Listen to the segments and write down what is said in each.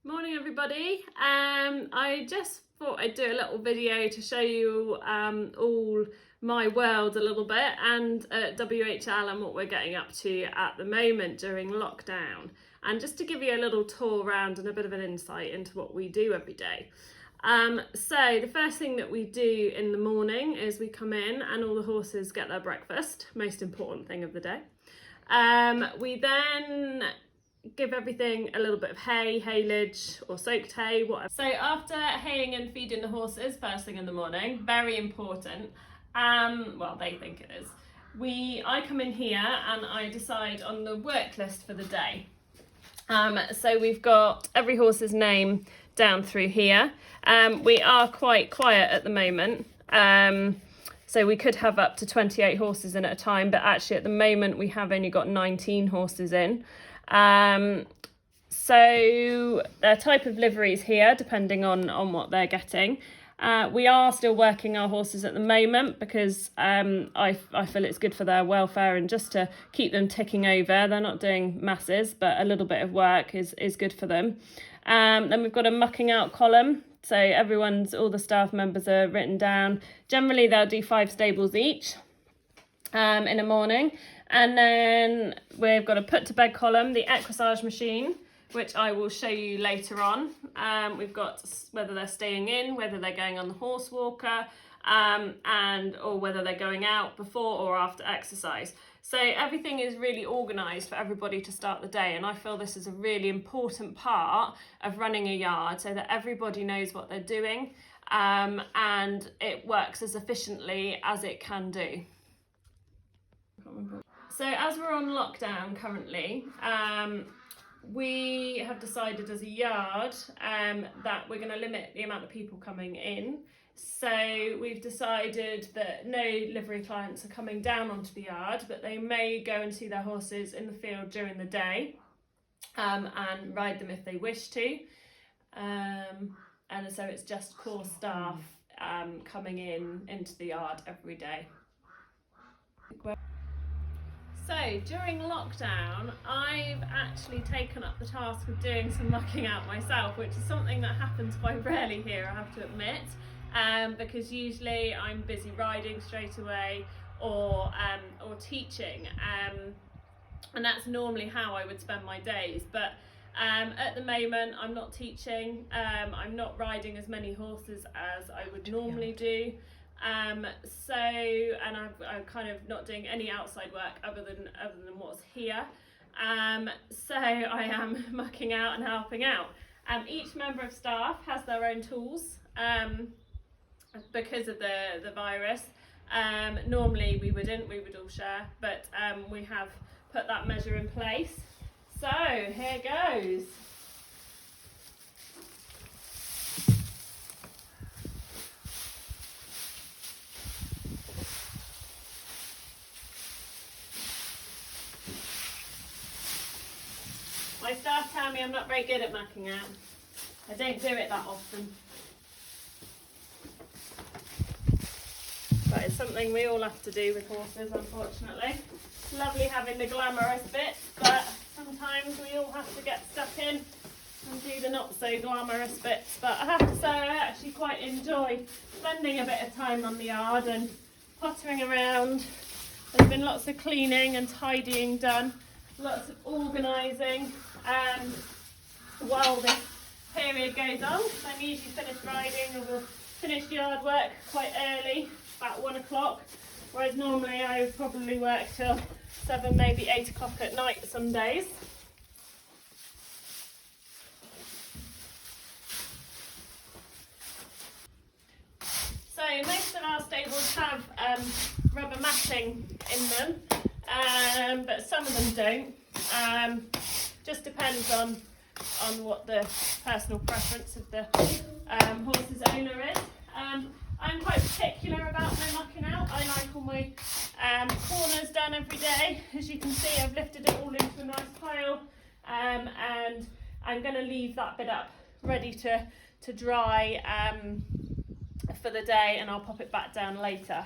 Morning everybody. I just thought I'd do a little video to show you all my world a little bit and WHL and what we're getting up to at the moment during lockdown, and just to give you a little tour around and a bit of an insight into what we do every day. So the first thing that we do in the morning is we come in and all the horses get their breakfast, most important thing of the day. We then give everything a little bit of hay, haylage or soaked hay, whatever. So after haying and feeding the horses first thing in the morning, very important, well they think it is, I come in here and I decide on the work list for the day. So we've got every horse's name down through here. We are quite quiet at the moment. So we could have up to 28 horses in at a time, but actually at the moment we have only got 19 horses in. So their type of liveries here, depending on what they're getting. We are still working our horses at the moment because I feel it's good for their welfare and just to keep them ticking over. They're not doing masses, but a little bit of work is good for them. Then we've got a mucking out column. So all the staff members are written down. Generally they'll do 5 stables each in the morning. And then we've got a put to bed column, the equissage machine, which I will show you later on. We've got whether they're staying in, whether they're going on the horse walker, or whether they're going out before or after exercise. So everything is really organised for everybody to start the day, and I feel this is a really important part of running a yard so that everybody knows what they're doing, and it works as efficiently as it can do. So as we're on lockdown currently, we have decided as a yard that we're going to limit the amount of people coming in. So we've decided that no livery clients are coming down onto the yard, but they may go and see their horses in the field during the day and ride them if they wish to. And so it's just core staff coming into the yard every day. So during lockdown, I've actually taken up the task of doing some mucking out myself, which is something that happens quite rarely here, I have to admit, because usually I'm busy riding straight away or teaching, and that's normally how I would spend my days. But at the moment, I'm not teaching, I'm not riding as many horses as I would normally do. I'm kind of not doing any outside work other than what's here. So I am mucking out and helping out. Each member of staff has their own tools because of the virus. Normally we would all share, but we have put that measure in place. So here goes. My staff tell me I'm not very good at mucking out. I don't do it that often. But it's something we all have to do with horses, unfortunately. It's lovely having the glamorous bits, but sometimes we all have to get stuck in and do the not so glamorous bits. But I have to say I actually quite enjoy spending a bit of time on the yard and pottering around. There's been lots of cleaning and tidying done, lots of organising. While this period goes on, I'm usually finished riding or will finish yard work quite early, about 1 o'clock, whereas normally I would probably work till 7, maybe 8 o'clock at night some days. So most of our stables have rubber matting in them, but some of them don't. Just depends on what the personal preference of the horse's owner is. I'm quite particular about my mucking out. I like all my corners done every day. As you can see, I've lifted it all into a nice pile, and I'm going to leave that bit up ready to dry for the day, and I'll pop it back down later.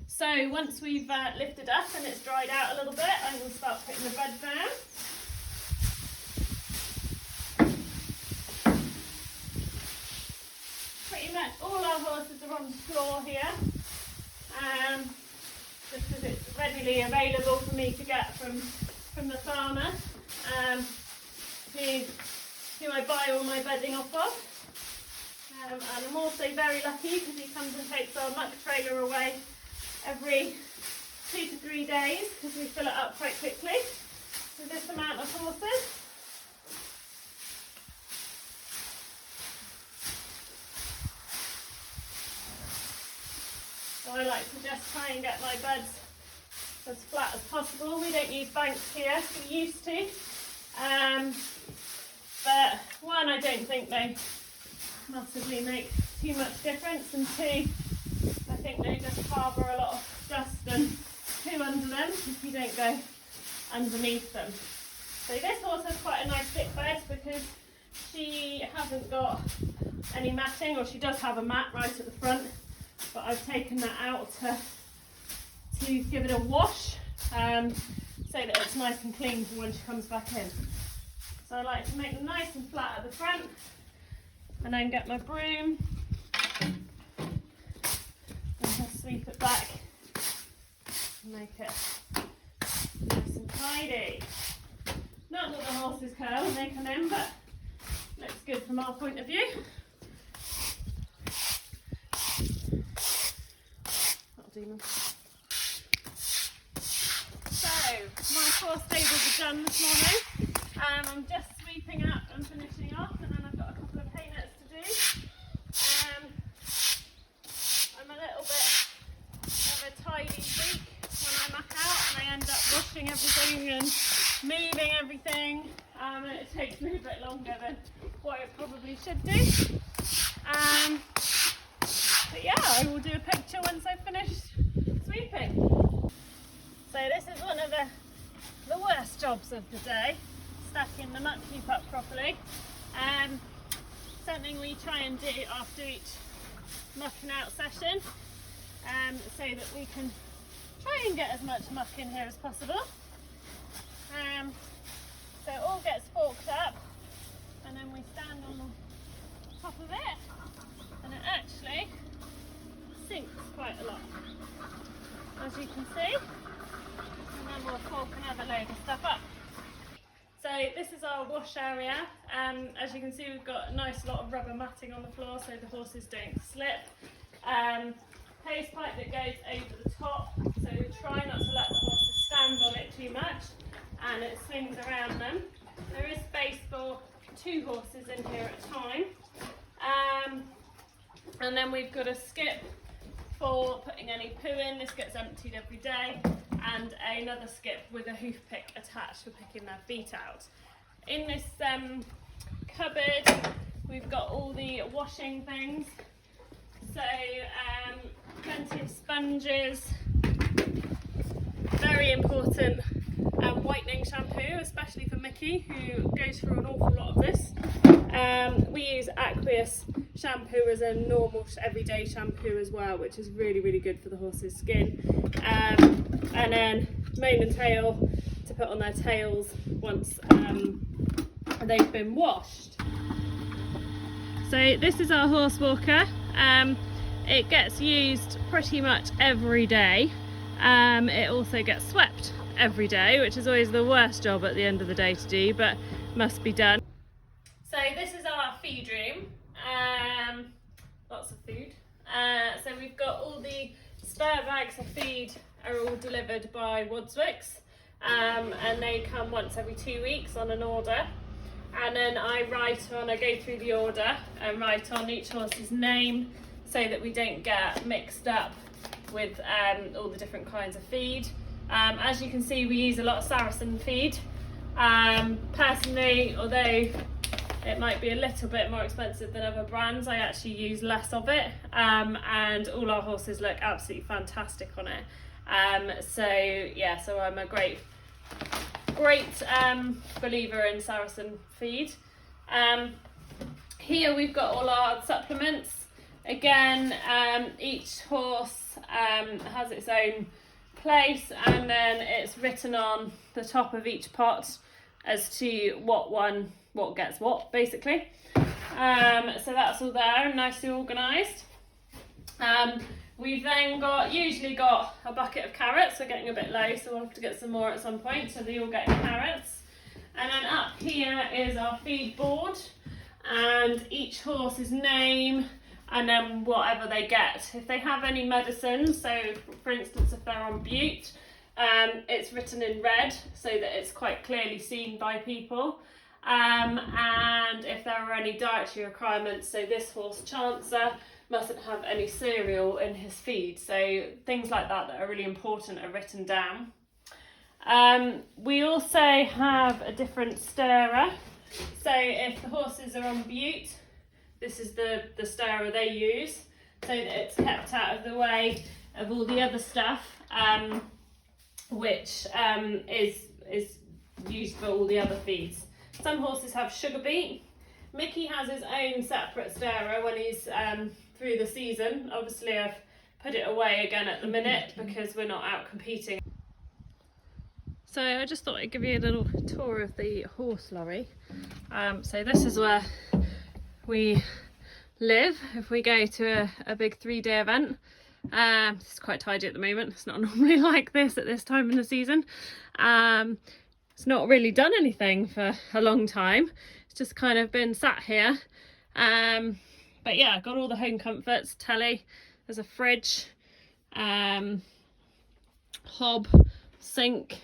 So once we've lifted up and it's dried out a little bit, I will start putting the bed down. pretty much all our horses are on the floor here, just because it's readily available for me to get from the farmer, who I buy all my bedding off of. And I'm also very lucky because he comes and takes our muck trailer away every 2 to 3 days, because we fill it up quite quickly with this amount of horses. So I like to just try and get my beds as flat as possible. We don't use banks here, we used to. But one, I don't think they massively make too much difference, and two, I think they just harbour a lot of dust and poo under them if you don't go underneath them. So this horse has quite a nice thick bed because she hasn't got any matting, or she does have a mat right at the front, but I've taken that out to give it a wash, so that it's nice and clean for when she comes back in. So I like to make them nice and flat at the front, and then get my broom and just sweep it back and make it nice and tidy. Not that the horses curl when they come in, but looks good from our point of view. That'll do them. So my 4 stables are done this morning. I'm just sweeping up and finishing off, and then I've got a couple of hay nets to do. I'm a little bit of a tidy freak when I muck out, and I end up washing everything and moving everything, and it takes me a bit longer than what it probably should do. But yeah, I will do a picture once I've finished sweeping. So this is one of the worst jobs of the day, stacking the muck heap up properly. Something we try and do after each mucking out session, so that we can try and get as much muck in here as possible. So it all gets forked up, and then we stand on the top of it, and it actually sinks quite a lot, as you can see. And then we'll fork another load of stuff up. So this is our wash area. As you can see, we've got a nice lot of rubber matting on the floor so the horses don't slip. Hose pipe that goes over the top, so we try not to let the horses stand on it too much, and it swings around them. There is space for 2 horses in here at a time. And then we've got a skip for putting any poo in. This gets emptied every day, and another skip with a hoof pick attached for picking their feet out. In this cupboard we've got all the washing things, so plenty of sponges, very important whitening shampoo, especially for Mickie, who goes through an awful lot of this. We use aqueous shampoo as a normal everyday shampoo as well, which is really, really good for the horse's skin. And then mane and tail to put on their tails once they've been washed. So this is our horse walker. It gets used pretty much every day. It also gets swept every day, which is always the worst job at the end of the day to do, but must be done. So this is our feed room. Lots of food. So we've got all the spare bags of feed are all delivered by Wadswicks, and they come once every 2 weeks on an order. And then I go through the order and write on each horse's name so that we don't get mixed up with all the different kinds of feed. As you can see, we use a lot of Saracen feed. Personally, although it might be a little bit more expensive than other brands, I actually use less of it, and all our horses look absolutely fantastic on it. So I'm a great believer in Saracen feed. Here we've got all our supplements. Again, each horse has its own place, and then it's written on the top of each pot as to what gets what, basically. So that's all there and nicely organised. We've then usually got a bucket of carrots. We're getting a bit low, so we'll have to get some more at some point. So they all get carrots. And then up here is our feed board, and each horse's name, and then whatever they get. If they have any medicine, so for instance if they're on bute, it's written in red so that it's quite clearly seen by people. And if there are any dietary requirements, so this horse Chancer mustn't have any cereal in his feed, so things like that are really important are written down. We also have a different stirrer, so if the horses are on bute, this is the stirrer they use, so that it's kept out of the way of all the other stuff, which is used for all the other feeds. Some horses have sugar beet. Mickie has his own separate stirrer when he's through the season. Obviously I've put it away again at the minute because we're not out competing. So I just thought I'd give you a little tour of the horse lorry. So this is where we live if we go to a big 3-day event. It's quite tidy at the moment. It's not normally like this at this time in the season. It's not really done anything for a long time. It's just kind of been sat here. But yeah, got all the home comforts, telly, there's a fridge, hob, sink.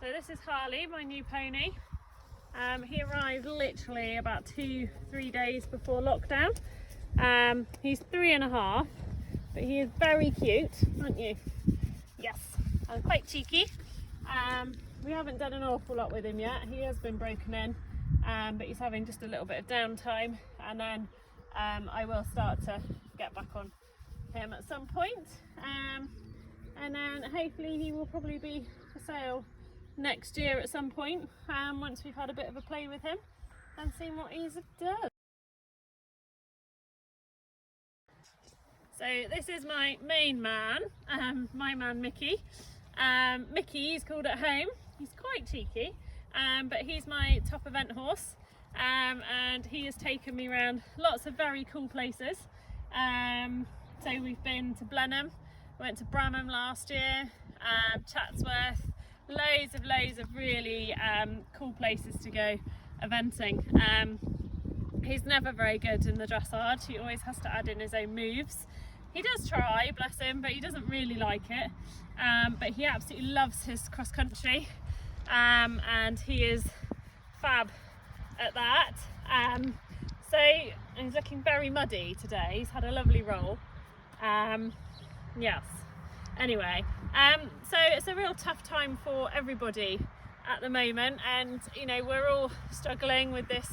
So this is Harley, my new pony. He arrived literally about 2-3 days before lockdown. He's 3.5, but he is very cute, aren't you? Yes, and quite cheeky. We haven't done an awful lot with him yet. He has been broken in, but he's having just a little bit of downtime, and then I will start to get back on him at some point. And then hopefully he will probably be for sale next year at some point, once we've had a bit of a play with him and seen what he's does. So this is my main man, my man Mickie. Mickie is called at home. He's quite cheeky, but he's my top event horse, and he has taken me around lots of very cool places. So we've been to Blenheim, went to Bramham last year, Chatsworth, loads of really cool places to go eventing. He's never very good in the dressage. He always has to add in his own moves. He does try, bless him, but he doesn't really like it. But he absolutely loves his cross country, and he is fab at that. So he's looking very muddy today. He's had a lovely roll. Yes. Anyway, so it's a real tough time for everybody at the moment, and you know, we're all struggling with this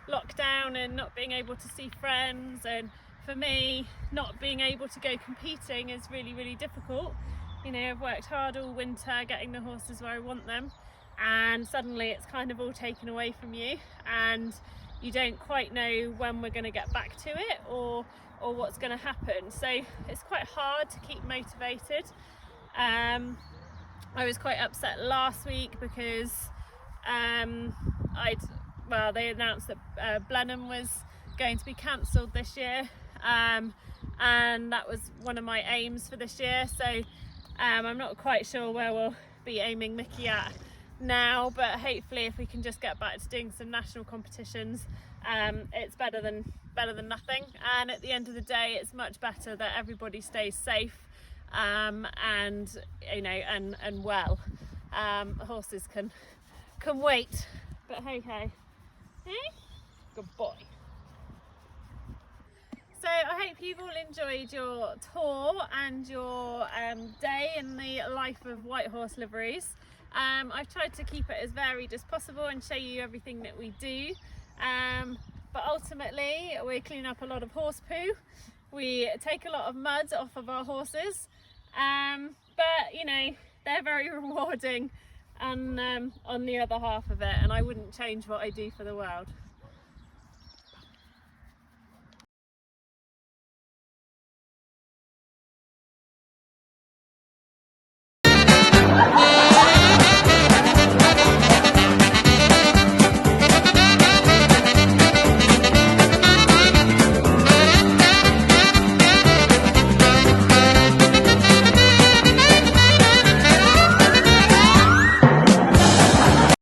lockdown and not being able to see friends, and for me, not being able to go competing is really, really difficult. You know, I've worked hard all winter getting the horses where I want them, and suddenly it's kind of all taken away from you, and you don't quite know when we're going to get back to it or what's going to happen. So it's quite hard to keep motivated. I was quite upset last week because they announced that Blenheim was going to be cancelled this year, and that was one of my aims for this year. So I'm not quite sure where we'll be aiming Mickie at now, but hopefully if we can just get back to doing some national competitions, it's better than nothing. And at the end of the day, it's much better that everybody stays safe, and you know, and well. Horses can wait, but hey, good boy. So I hope you've all enjoyed your tour and your day in the life of White Horse Liveries. I've tried to keep it as varied as possible and show you everything that we do, but ultimately we clean up a lot of horse poo, we take a lot of mud off of our horses, but you know, they're very rewarding on the other half of it, and I wouldn't change what I do for the world.